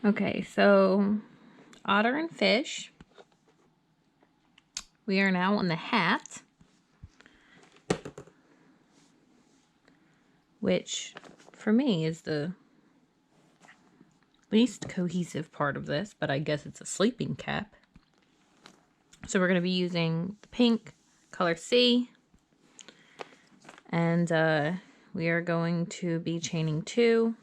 Okay, so otter and fish. We are now on the hat, which for me is the least cohesive part of this, but I guess it's a sleeping cap. So we're going to be using the pink color C, and we are going to be chaining 2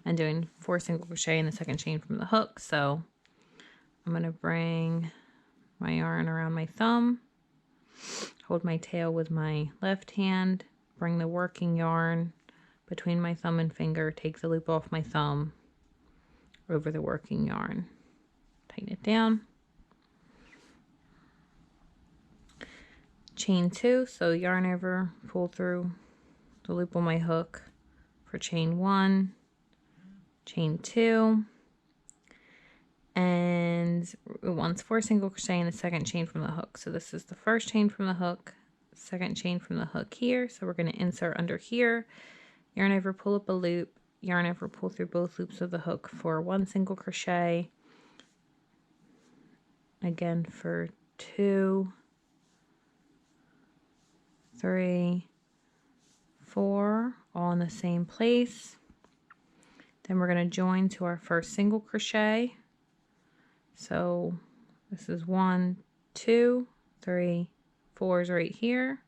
and doing 4 single crochet in the second chain from the hook. So I'm going to bring my yarn around my thumb, hold my tail with my left hand, bring the working yarn between my thumb and finger, take the loop off my thumb over the working yarn, tighten it down, chain 2, so yarn over, pull through the loop on my hook for chain 1, chain 2, and once 4 single crochet in the second chain from the hook. So this is the first chain from the hook, second chain from the hook here. So we're going to insert under here, yarn over, pull up a loop, yarn over, pull through both loops of the hook for 1 single crochet, again for 2, 3, 4, all in the same place. Then we're going to join to our first single crochet. So this is 1, 2, 3, 4 is right here.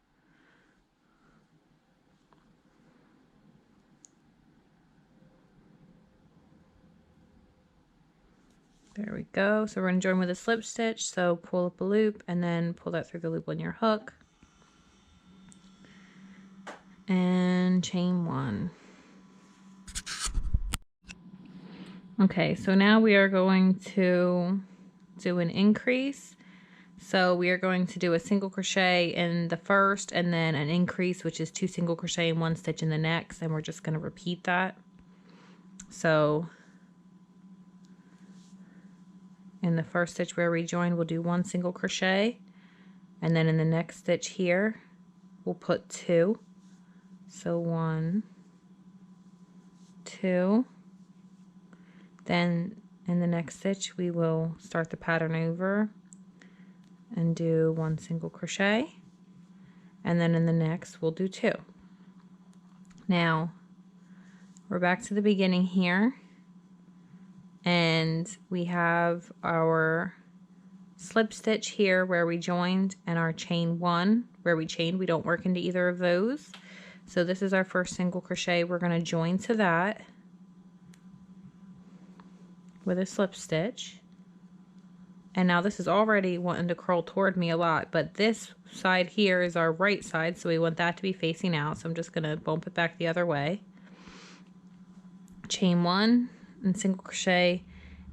There we go. So we're going to join with a slip stitch. So pull up a loop and then pull that through the loop on your hook. And chain 1. Okay, so now we are going to do an increase. So we are going to do a single crochet in the first and then an increase, which is 2 single crochet and 1 stitch in the next, and we're just going to repeat that. So in the first stitch where we join, we'll do 1 single crochet, and then in the next stitch here we'll put 2. So 1, 2. Then in the next stitch we will start the pattern over and do 1 single crochet, and then in the next we'll do 2. Now we're back to the beginning here, and we have our slip stitch here where we joined and our chain 1 where we chained. We don't work into either of those. So this is our first single crochet. We're going to join to that with a slip stitch. And now this is already wanting to curl toward me a lot, but this side here is our right side, so we want that to be facing out. So I'm just going to bump it back the other way. Chain 1 and single crochet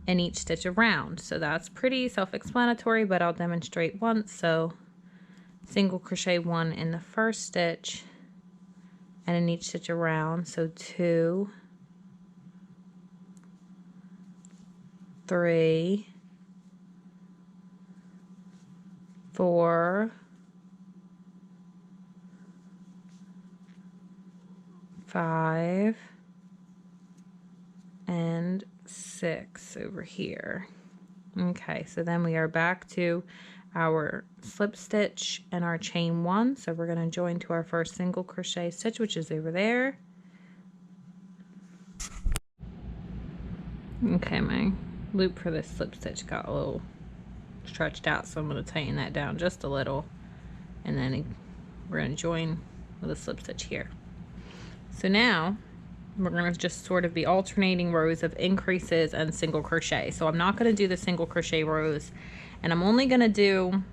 in each stitch around. So that's pretty self-explanatory, but I'll demonstrate once. So single crochet 1 in the first stitch and in each stitch around. So 2, 3, 4, 5, and 6 over here. Okay, so then we are back to our slip stitch and our chain 1. So we're going to join to our first single crochet stitch, which is over there. Okay, my loop for this slip stitch got a little stretched out, so I'm going to tighten that down just a little, and then we're going to join with a slip stitch here. So now we're going to just sort of be alternating rows of increases and single crochet. So I'm not going to do the single crochet rows, and I'm only going to do,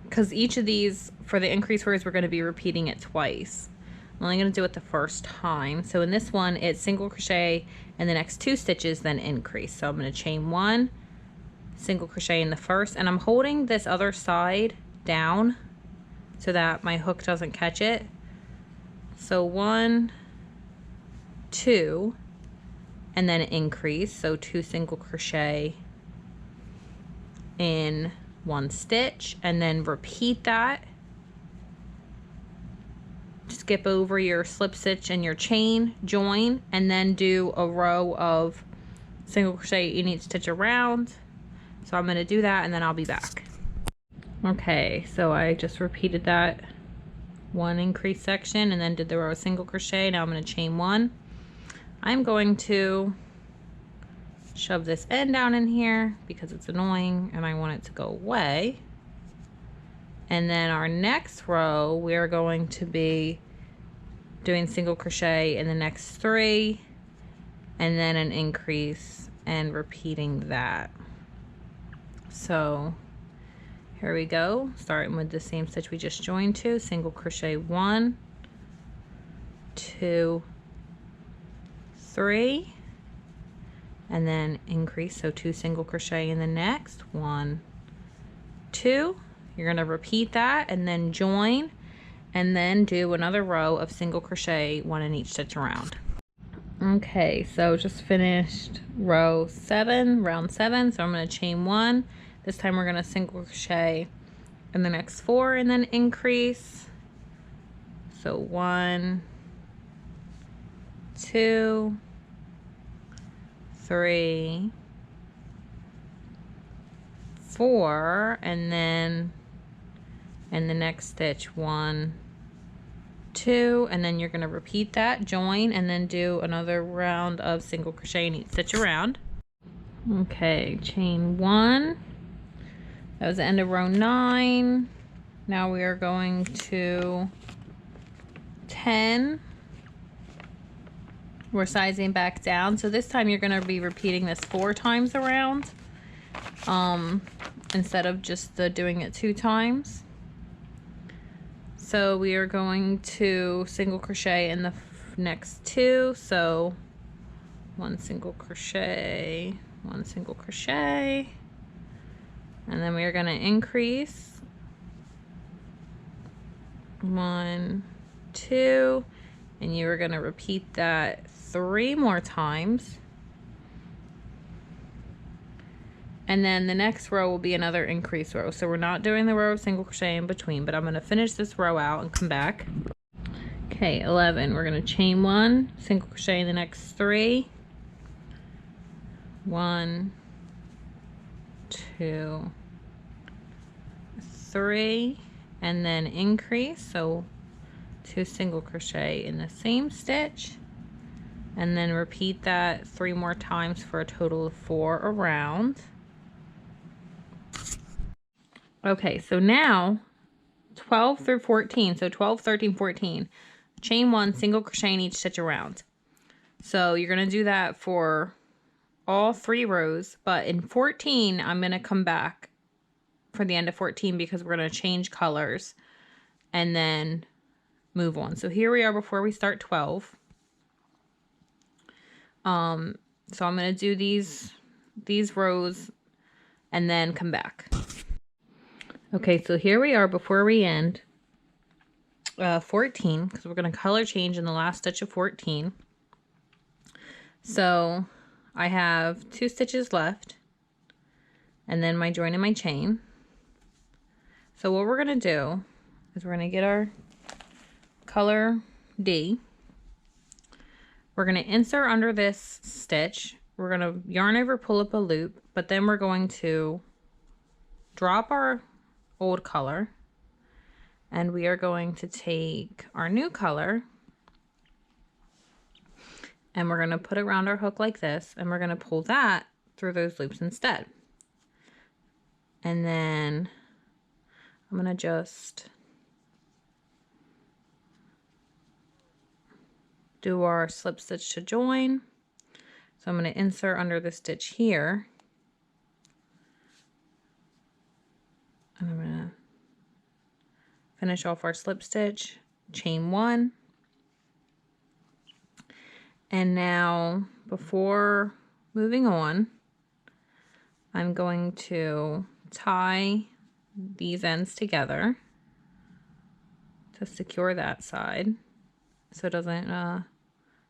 because each of these for the increase rows we're going to be repeating it twice. I'm only going to do it the first time. So in this one it's single crochet and the next 2 stitches, then increase. So I'm going to chain 1, single crochet in the first, and I'm holding this other side down so that my hook doesn't catch it. So 1, 2, and then increase. So 2 single crochet in 1 stitch, and then repeat that. Skip over your slip stitch and your chain, join, and then do a row of single crochet in each stitch around. So I'm going to do that and then I'll be back. Okay, so I just repeated that one increase section and then did the row of single crochet. Now I'm going to chain one. I'm going to shove this end down in here because it's annoying and I want it to go away. And then our next row, we're going to be doing single crochet in the next 3 and then an increase and repeating that. So here we go, starting with the same stitch we just joined to, single crochet 1, 2, 3, and then increase, so 2 single crochet in the next, 1, 2. You're going to repeat that and then join and then do another row of single crochet, 1 in each stitch around. Okay, so just finished round 7, so I'm going to chain 1. This time we're going to single crochet in the next 4 and then increase. So 1, 2, 3, 4, and then in the next stitch 1, 2, and then you're going to repeat that, join, and then do another round of single crochet in each stitch around. Okay, chain 1. That was the end of row 9. Now we are going to 10. We're sizing back down, so this time you're going to be repeating this 4 times around instead of just doing it 2 times. So we are going to single crochet in the next 2, so 1 single crochet, 1 single crochet, and then we are going to increase 1, 2, and you are going to repeat that 3 more times. And then the next row will be another increase row. So we're not doing the row of single crochet in between, but I'm going to finish this row out and come back. Okay, 11. We're going to chain 1, single crochet in the next 3. 1, 2, 3, and then increase. So 2 single crochet in the same stitch, and then repeat that 3 more times for a total of 4 around. Okay, so now 12 through 14, so 12, 13, 14, chain 1, single crochet in each stitch around. So you're going to do that for all 3 rows, but in 14, I'm going to come back for the end of 14 because we're going to change colors and then move on. So here we are before we start 12. So I'm going to do these rows and then come back. Okay, so here we are before we end 14, because we're going to color change in the last stitch of 14. So I have 2 stitches left and then my join and my chain. So what we're going to do is we're going to get our color D. We're going to insert under this stitch. We're going to yarn over, pull up a loop, but then we're going to drop our old color and we are going to take our new color and we're going to put it around our hook like this, and we're going to pull that through those loops instead. And then I'm going to just do our slip stitch to join. So I'm going to insert under the stitch here, and I'm going to finish off our slip stitch, chain 1. And now before moving on, I'm going to tie these ends together to secure that side so it doesn't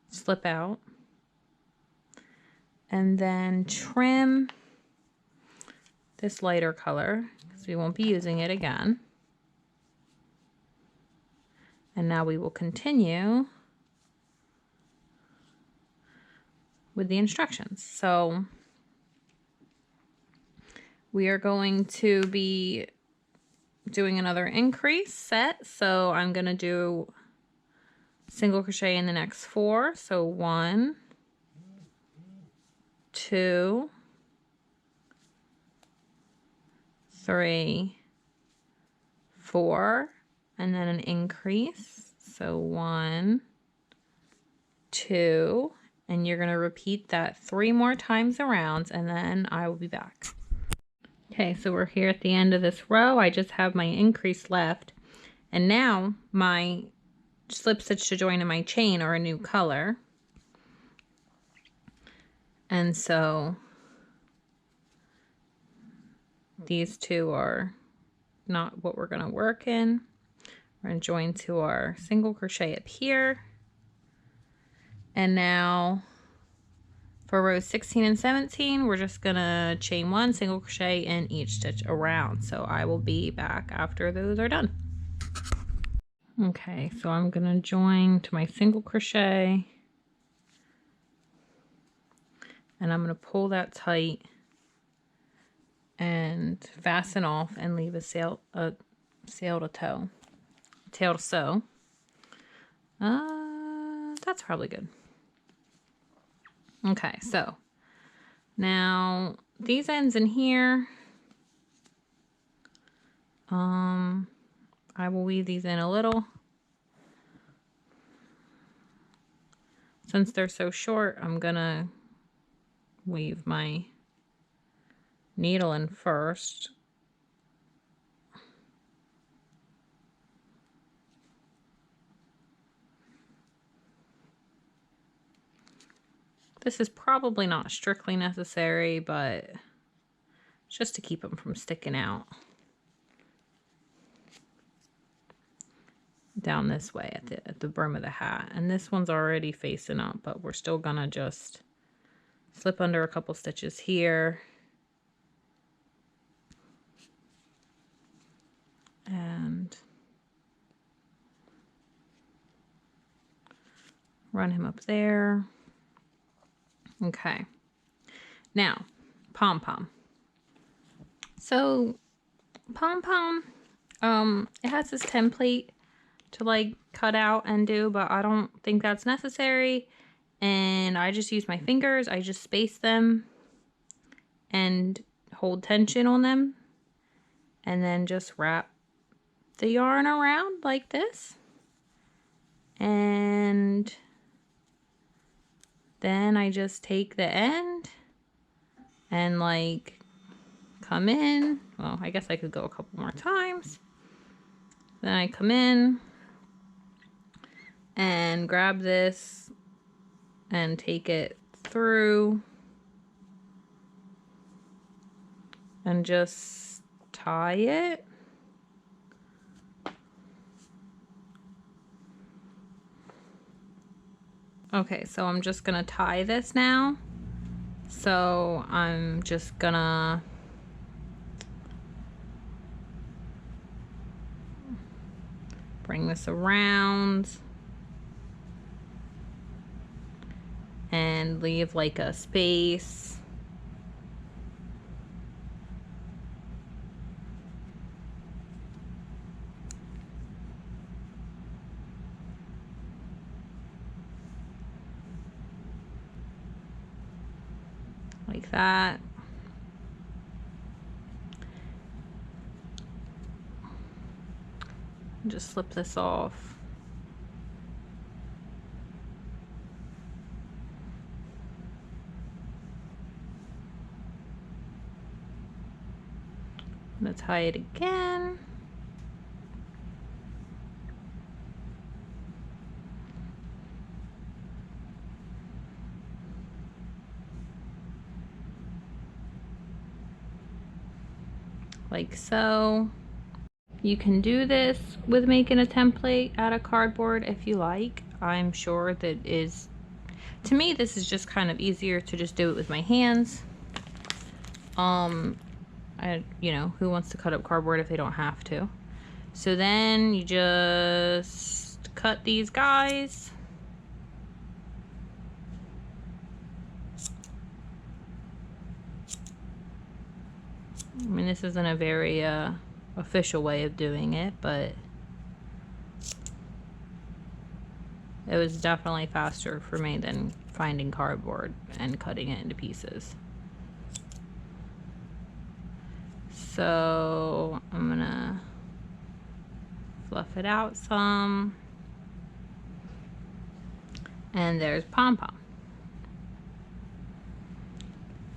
slip out. And then trim this lighter color because we won't be using it again. And now we will continue with the instructions. So we are going to be doing another increase set. So I'm going to do single crochet in the next 4. So 1, 2, 3, 4, and then an increase. So 1, 2, and you're going to repeat that 3 more times around, and then I will be back. Okay, so we're here at the end of this row. I just have my increase left, and now my slip stitch to join in my chain are a new color. And so these two are not what we're going to work in. We're going to join to our single crochet up here. And now for rows 16 and 17, we're just going to chain 1 single crochet in each stitch around. So I will be back after those are done. Okay, so I'm going to join to my single crochet. And I'm going to pull that tight and fasten off and leave a tail to sew. That's probably good. Okay, so now these ends in here, I will weave these in a little. Since they're so short, I'm gonna weave my needle in first. This is probably not strictly necessary, but just to keep them from sticking out. Down this way at the brim of the hat. And this one's already facing up, but we're still gonna just slip under a couple stitches here. And run him up there. Okay. Now, pom-pom. So, pom-pom, it has this template to like cut out and do, but I don't think that's necessary. And I just use my fingers. I just space them and hold tension on them. And then just wrap the yarn around like this. And then I just take the end and like come in. Well, I guess I could go a couple more times. Then I come in and grab this and take it through and just tie it. Okay, so I'm just gonna tie this now. So I'm just gonna bring this around and leave like a space. Like that. Just slip this off. I'm gonna tie it again. Like so. You can do this with making a template out of cardboard if you like. I'm sure that is, to me, this is just kind of easier to just do it with my hands. You know, who wants to cut up cardboard if they don't have to? So then you just cut these guys. this isn't a very official way of doing it, but it was definitely faster for me than finding cardboard and cutting it into pieces. So I'm gonna fluff it out some. And there's Pom Pom.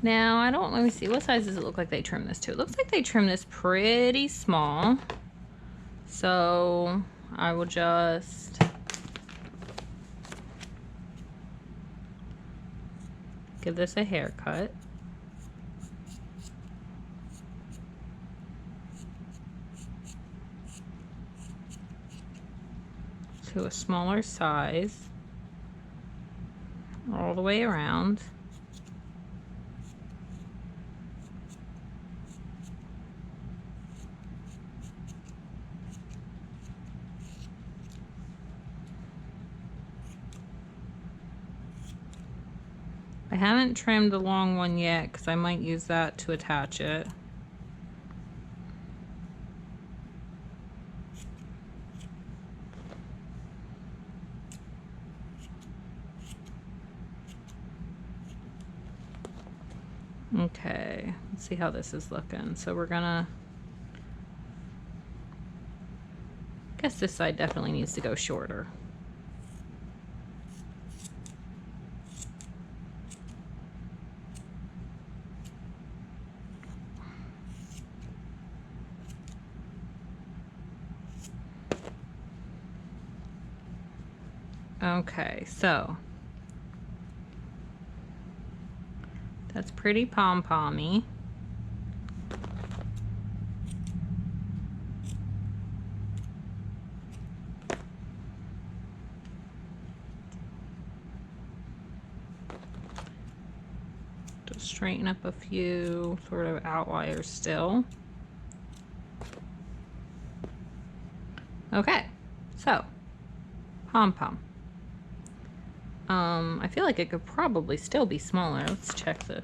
Now, let me see, what size does it look like they trimmed this to? It looks like they trimmed this pretty small. So I will just give this a haircut. To a smaller size. All the way around. I haven't trimmed the long one yet because I might use that to attach it. Okay, let's see how this is looking. So we're gonna, I guess this side definitely needs to go shorter. Okay, so that's pretty pom-pommy. Just straighten up a few sort of outliers still. Okay, so pom-pom. I feel like it could probably still be smaller. Let's check the...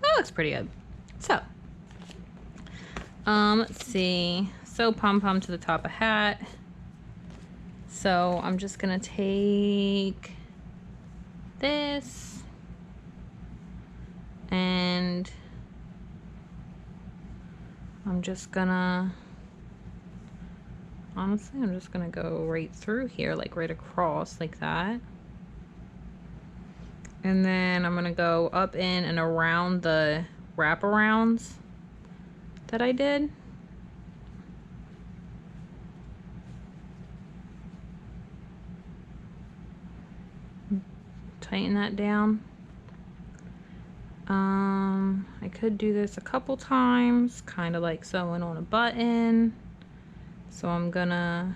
That looks pretty good. So, let's see. So pom-pom to the top of hat. So I'm just gonna take this and I'm just gonna... Honestly, I'm just gonna go right through here, like right across like that. And then I'm gonna go up in and around the wraparounds that I did. Tighten that down. I could do this a couple times, kind of like sewing on a button. So I'm gonna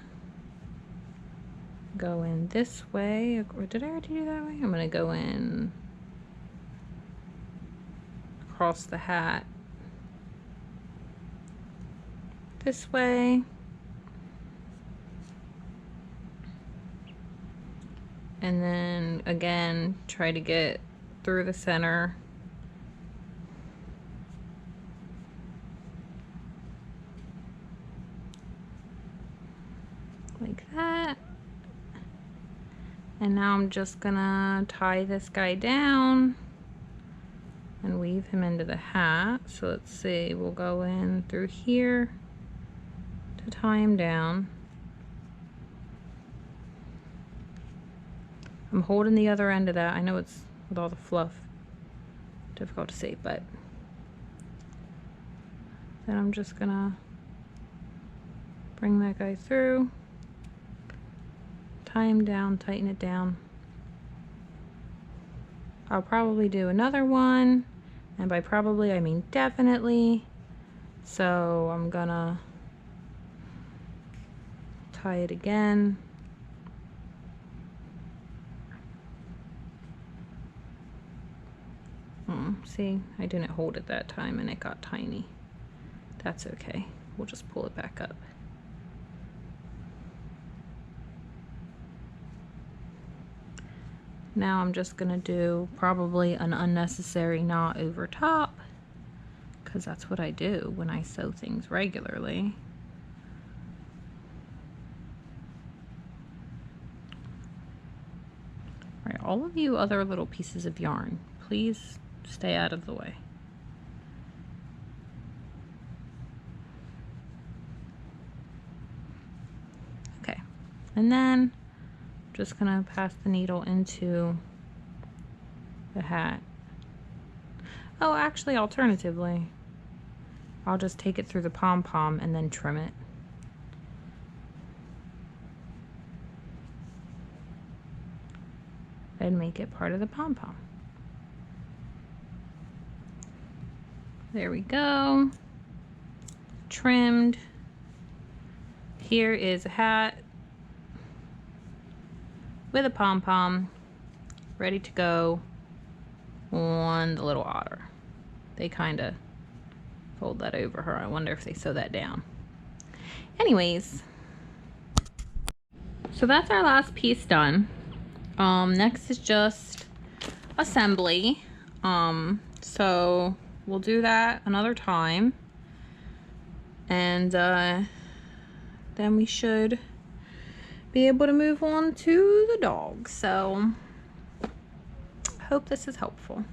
go in this way, or did I already do that way? I'm gonna go in across the hat this way. And then again, try to get through the center. Like that. And now I'm just gonna tie this guy down and weave him into the hat. So let's see, we'll go in through here to tie him down. I'm holding the other end of that. I know it's with all the fluff difficult to see, but then I'm just gonna bring that guy through, tie him down, tighten it down. I'll probably do another one, and by probably I mean definitely. So I'm gonna tie it again. See, I didn't hold it that time and it got tiny. That's okay. We'll just pull it back up. Now I'm just gonna do probably an unnecessary knot over top because that's what I do when I sew things regularly. All right, all of you other little pieces of yarn, please stay out of the way. Okay, and then I'm just gonna pass the needle into the hat. Oh, actually, alternatively, I'll just take it through the pom-pom and then trim it. And make it part of the pom-pom. There we go. Trimmed. Here is a hat with a pom-pom ready to go on the little otter. They kind of fold that over her. I wonder if they sew that down. Anyways, so that's our last piece done. Next is just assembly. So we'll do that another time, and then we should be able to move on to the dog. So hope this is helpful.